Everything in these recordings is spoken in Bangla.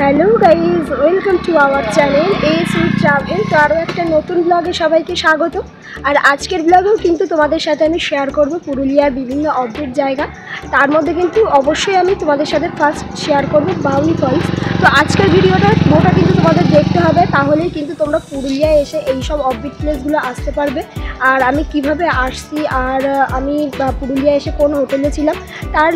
Hello guys, welcome to our channel sweet travel. তো আরও একটা নতুন ব্লগে সবাইকে স্বাগত। আর আজকের ব্লগেও কিন্তু তোমাদের সাথে আমি শেয়ার করব পুরুলিয়ার বিভিন্ন আপডেট জায়গা। তার মধ্যে কিন্তু অবশ্যই আমি তোমাদের সাথে ফার্স্ট শেয়ার করব বামনি ফলস। তো আজকের ভিডিওটা পুরোটা কিন্তু তোমাদের দেখতে হবে, তাহলেই কিন্তু তোমরা পুরুলিয়ায় এসে এইসব আপডেট প্লেসগুলো আসতে পারবে। আর আমি কিভাবে আসছি আর আমি পুরুলিয়া এসে কোন হোটেলে ছিলাম তার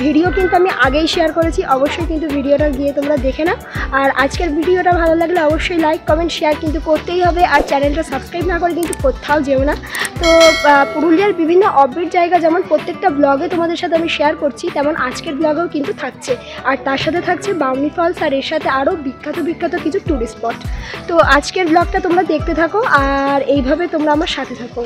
ভিডিও কিন্তু আমি আগেই শেয়ার করেছি। অবশ্যই কিন্তু ভিডিওটা গিয়ে তোমরা দেখে নাও। আর আজকের ভিডিওটা ভালো লাগলে অবশ্যই লাইক কমেন্ট শেয়ার কিন্তু করতেই হবে। আর চ্যানেলটা সাবস্ক্রাইব না করে কিন্তু কোথাও যেও না। তো পুরুলিয়ার বিভিন্ন আপডেট জায়গা যেমন প্রত্যেকটা ব্লগে তোমাদের সাথে আমি শেয়ার করছি, তেমন আজকের ব্লগেও কিন্তু থাকছে। আর তার সাথে থাকছে বামনি ফলস, আর এর সাথে আরও বিখ্যাত কিছু টুরিস্ট স্পট। তো আজকের ব্লগটা তোমরা দেখতে থাকো আর এইভাবে তোমরা আমার সাথে থাকো।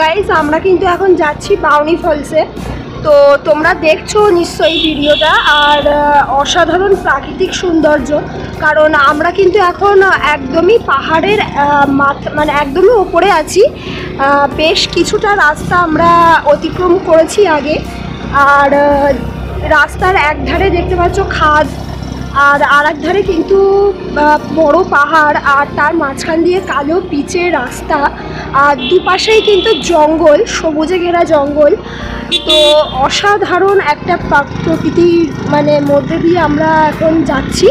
গাইস, আমরা কিন্তু এখন যাচ্ছি বামনি ফলসে। তো তোমরা দেখছো নিশ্চয়ই ভিডিওটা। আর অসাধারণ প্রাকৃতিক সৌন্দর্য, কারণ আমরা কিন্তু এখন একদমই পাহাড়ের মানে একদমই ওপরে আছি। বেশ কিছুটা রাস্তা আমরা অতিক্রম করেছি আগে। আর রাস্তার এক ধারে দেখতে পাচ্ছ খাদ, আর আরেক ধারে কিন্তু বড় পাহাড়, আর তার মাঝখান দিয়ে কালো পিচের রাস্তা, আর দুপাশেই কিন্তু জঙ্গল, সবুজে ঘেরা জঙ্গল। তো অসাধারণ একটা প্রকৃতির মানে মধ্যে দিয়ে আমরা এখন যাচ্ছি।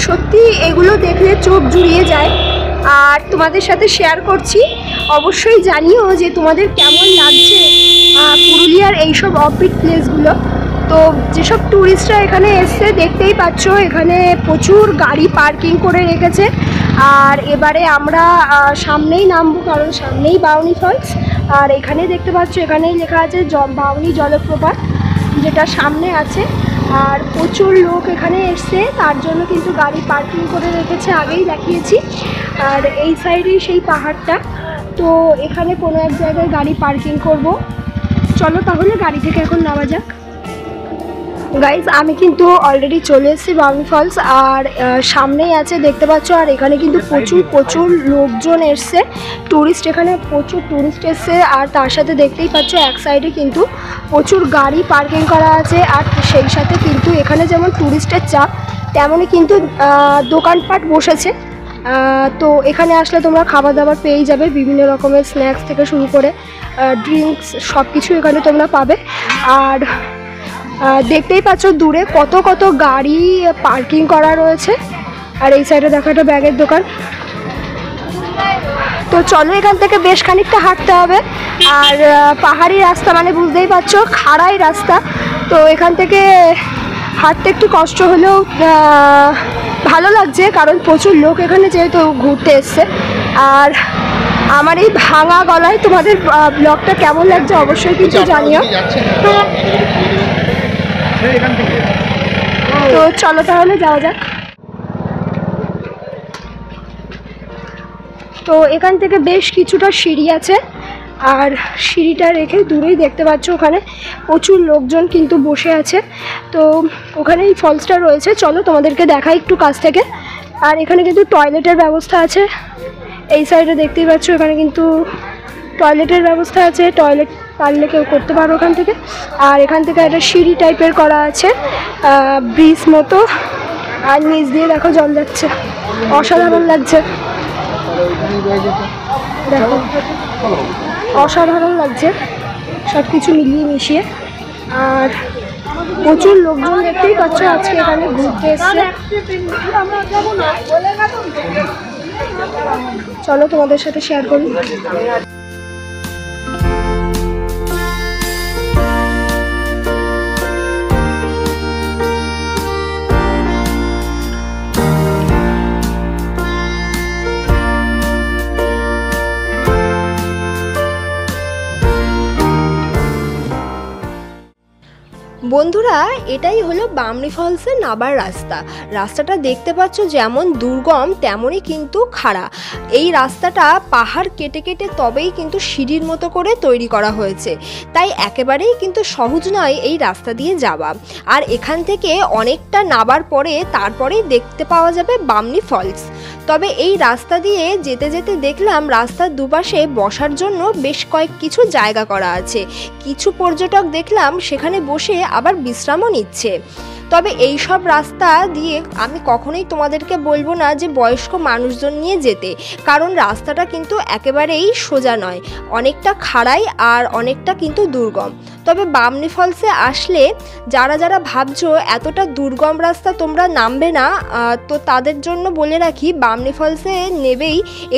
সত্যি এগুলো দেখলে চোখ জুড়িয়ে যায়। আর তোমাদের সাথে শেয়ার করছি, অবশ্যই জানিও যে তোমাদের কেমন লাগছে পুরুলিয়ার এইসব অফবিট প্লেসগুলো। তো যেসব ট্যুরিস্টরা এখানে এসছে দেখতেই পাচ্ছ এখানে প্রচুর গাড়ি পার্কিং করে রেখেছে। আর এবারে আমরা সামনেই নামবো, কারণ সামনেই বামনি ফলস। আর এখানে দেখতে পাচ্ছ এখানেই লেখা আছে বামনি জলপ্রপাত, যেটা সামনে আছে। আর প্রচুর লোক এখানে এসছে, তার জন্য কিন্তু গাড়ি পার্কিং করে রেখেছে, আগেই দেখিয়েছি। আর এই সাইডেই সেই পাহাড়টা। তো এখানে কোনো এক জায়গায় গাড়ি পার্কিং করব। চলো তাহলে গাড়ি থেকে এখন নামা যাক। গাইজ, আমি কিন্তু অলরেডি চলে এসেছি বামনি ফলস, আর সামনেই আছে দেখতে পাচ্ছ। আর এখানে কিন্তু প্রচুর লোকজন এসছে, ট্যুরিস্ট, এখানে প্রচুর ট্যুরিস্ট এসছে। আর তার সাথে দেখতেই পাচ্ছ এক সাইডে কিন্তু প্রচুর গাড়ি পার্কিং করা আছে। আর সেই সাথে কিন্তু এখানে যেমন ট্যুরিস্টের চাপ, তেমনই কিন্তু দোকানপাট বসেছে। তো এখানে আসলে তোমরা খাবার দাবার পেয়েই যাবে, বিভিন্ন রকমের স্ন্যাক্স থেকে শুরু করে ড্রিঙ্কস সব কিছু এখানে তোমরা পাবে। আর দেখতেই পাচ্ছ দূরে কত গাড়ি পার্কিং করা রয়েছে। আর এই সাইডে দেখো একটা ব্যাগের দোকান। তো চলো, এখান থেকে বেশ খানিকটা হাঁটতে হবে। আর পাহাড়ি রাস্তা মানে বুঝতেই পারছো, খাড়াই রাস্তা। তো এখান থেকে হাঁটতে একটু কষ্ট হলেও ভালো লাগছে, কারণ প্রচুর লোক এখানে যেহেতু ঘুরতে এসছে। আর আমার এই ভাঙা গলায় তোমাদের ব্লগটা কেমন লাগছে অবশ্যই কিন্তু জানিও। তো চলো তাহলে যাওয়া যাক। তো এখান থেকে বেশ কিছুটা সিঁড়ি আছে। আর সিঁড়িটা রেখে দূরেই দেখতে পাচ্ছ ওখানে প্রচুর লোকজন কিন্তু বসে আছে। তো ওখানে এই ফলসটা রয়েছে, চলো তোমাদেরকে দেখাই একটু কাছ থেকে। আর এখানে কিন্তু টয়লেটের ব্যবস্থা আছে, এই সাইডে দেখতেই পাচ্ছ এখানে কিন্তু টয়লেটের ব্যবস্থা আছে, টয়লেট পারলে কেউ করতে পারো ওখান থেকে। আর এখান থেকে একটা সিঁড়ি টাইপের করা আছে, ব্রিজ মতো, আর নিচ দিয়ে দেখো জল যাচ্ছে, অসাধারণ লাগছে, দেখো অসাধারণ লাগছে সব কিছু মিলিয়ে মিশিয়ে। আর প্রচুর লোকজন দেখতেই পাচ্ছ আজকে এখানে ঘুরতে এসছে। চলো তোমাদের সাথে শেয়ার করি। বন্ধুরা, এটাই হলো বামনি ফলসের নাবার রাস্তা। রাস্তাটা দেখতে পাচ্ছ যেমন দুর্গম তেমনই কিন্তু খাড়া। এই রাস্তাটা পাহাড় কেটে কেটে তবেই কিন্তু সিঁড়ির মতো করে তৈরি করা হয়েছে, তাই একেবারেই কিন্তু সহজ নয় এই রাস্তা দিয়ে যাওয়া। আর এখান থেকে অনেকটা নাবার পরে তারপরেই দেখতে পাওয়া যাবে বামনি ফলস। তবে এই রাস্তা দিয়ে যেতে যেতে দেখলাম রাস্তার দুপাশে বসার জন্য বেশ কিছু জায়গা করা আছে। কিছু পর্যটক দেখলাম সেখানে বসে আবার বিশ্রামও নিচ্ছে। তবে এই সব রাস্তা দিয়ে আমি কখনোই তোমাদেরকে বলবো না যে বয়স্ক মানুষজন নিয়ে যেতে, কারণ রাস্তাটা কিন্তু একেবারেই সোজা নয়, অনেকটা খাড়াই আর অনেকটা কিন্তু দুর্গম। তবে বামনি ফলসে আসলে যারা যারা ভাবছো এতটা দুর্গম রাস্তা তোমরা নামবে না, তো তাদের জন্য বলে রাখি বামনি ফলসে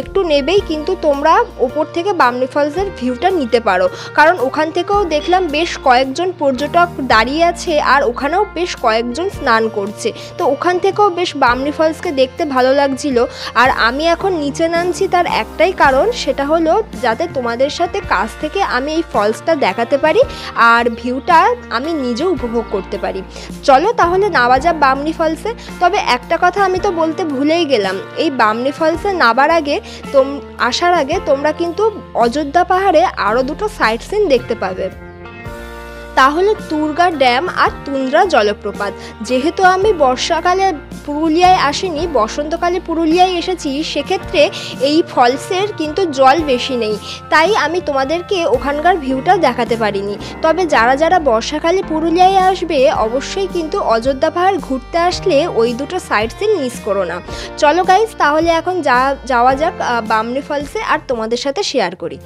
একটু নেবেই কিন্তু তোমরা ওপর থেকে বামনি ফলসের ভিউটা নিতে পারো, কারণ ওখান থেকেও দেখলাম বেশ কয়েকজন পর্যটক দাঁড়িয়ে আছে আর ওখানেও বেশ কয়েকজন স্নান করছে। তো ওখান থেকেও বেশ বামনি ফলসকে দেখতে ভালো লাগছিল। আর আমি এখন নিচে নামছি তার একটাই কারণ, সেটা হলো যাতে তোমাদের সাথে কাছ থেকে আমি এই ফলসটা দেখাতে পারি আর ভিউটা আমি নিজেও উপভোগ করতে পারি। চলো তাহলে নামা যাক বামনি ফলসে। তবে একটা কথা আমি তো বলতে ভুলেই গেলাম, এই বামনি ফলসে আসার আগে তোমরা কিন্তু অযোধ্যা পাহাড়ে আরও দুটো সাইট সিন দেখতে পাবে, তাহলে তুর্গা ড্যাম আর তুন্দ্রা জলপ্রপাত। যেহেতু আমি বর্ষাকালে পুরুলিয়ায় আসিনি, বসন্তকালে পুরুলিয়ায় এসেছি, সেক্ষেত্রে এই ফলসের কিন্তু জল বেশি নেই, তাই আমি তোমাদেরকে ওখানকার ভিউটা দেখাতে পারিনি। তবে যারা যারা বর্ষাকালে পুরুলিয়ায় আসবে অবশ্যই কিন্তু অযোধ্যা পাহাড় ঘুরতে আসলে ওই দুটো সাইট সিন মিস করো না। চলো গাইজ, তাহলে এখন যাওয়া যাক বামনি ফলসে আর তোমাদের সাথে শেয়ার করি।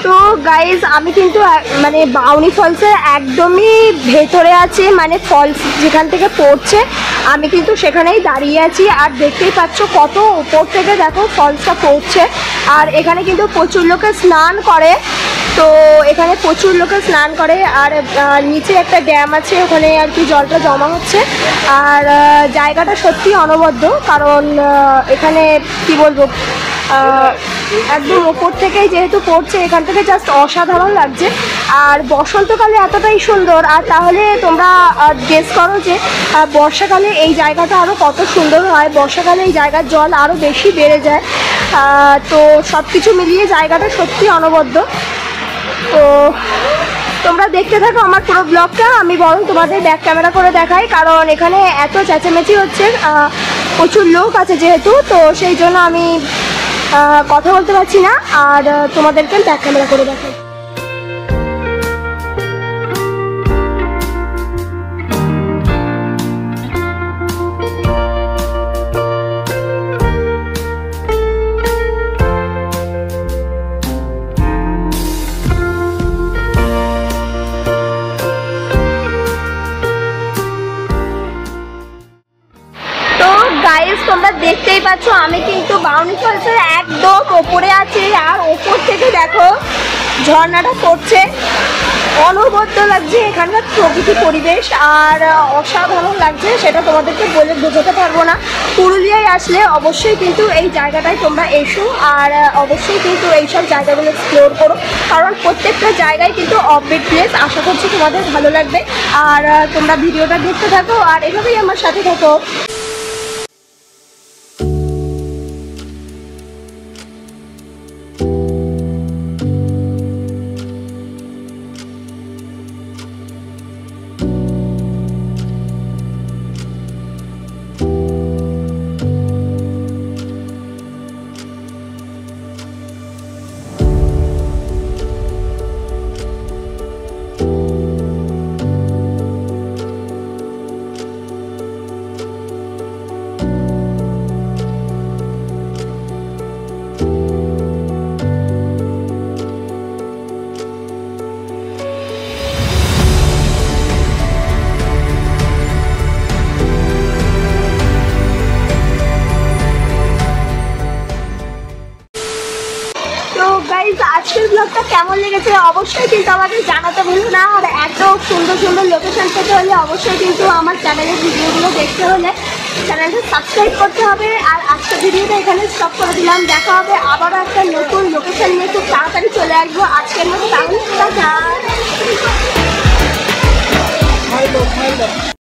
তো গাইজ আমি কিন্তু মানে বামনি ফলসের একদমই ভেতরে আছি, মানে ফলস যেখান থেকে পড়ছে আমি কিন্তু সেখানেই দাঁড়িয়ে আছি। আর দেখতেই পাচ্ছ কত উপর থেকে দেখো ফলসটা পড়ছে। আর এখানে কিন্তু প্রচুর লোকে স্নান করে, তো এখানে প্রচুর লোকে স্নান করে। আর নিচে একটা ড্যাম আছে, ওখানে আর কি জলটা জমা হচ্ছে। আর জায়গাটা সত্যি অনবদ্য, কারণ এখানে কি বলবো, একদম ওপর থেকেই যেহেতু পড়ছে, এখান থেকে জাস্ট অসাধারণ লাগছে। আর বসন্তকালে এতটাই সুন্দর, আর তাহলে তোমরা গেস করো যে বর্ষাকালে এই জায়গাটা আরও কত সুন্দর হয়। বর্ষাকালে এই জায়গার জল আরও বেশি বেড়ে যায়। তো সব কিছু মিলিয়ে জায়গাটা সত্যি অনবদ্য। তো তোমরা দেখতে থাকো আমার পুরো ব্লগটা, আমি বরং তোমাদের ব্যাক ক্যামেরা করে দেখাই, কারণ এখানে এত চেঁচামেচি হচ্ছে, প্রচুর লোক আছে যেহেতু, তো সেই জন্য আমি কথা বলতে পারছি না। আর তোমাদেরকে ব্যাক ক্যামেরা করে দেখাই। গাইস তোমরা দেখতেই পাচ্ছ আমি কিন্তু বামনি ফলসের একদম ওপরে আছি। আর ওপর থেকে দেখো ঝর্ণাটা পড়ছে, অনবদ্য লাগছে এখানকার প্রকৃতি পরিবেশ, আর অসাধারণ লাগছে, সেটা তোমাদেরকে বলে বোঝাতে পারবো না। পুরুলিয়ায় আসলে অবশ্যই কিন্তু এই জায়গাটায় তোমরা এসো, আর অবশ্যই কিন্তু এইসব জায়গাগুলো এক্সপ্লোর করো, কারণ প্রত্যেকটা জায়গায় কিন্তু অফবিট প্লেস। আশা করছি তোমাদের ভালো লাগবে, আর তোমরা ভিডিওটা দেখতে থাকো আর এভাবেই আমার সাথে থাকো। আজকের ব্লগটা কেমন লেগেছে অবশ্যই কিন্তু আমাদের জানাতে ভুলো না। আর এত সুন্দর সুন্দর লোকেশন পেতে হলে অবশ্যই কিন্তু আমার চ্যানেলের ভিডিওগুলো দেখতে হলে চ্যানেলটা সাবস্ক্রাইব করতে হবে। আর আজকের ভিডিওটা এখানে স্টপ করে দিলাম, দেখা হবে আবারও একটা নতুন লোকেশন নিয়ে খুব তাড়াতাড়ি চলে আসবো। আজকের মতো তাহলে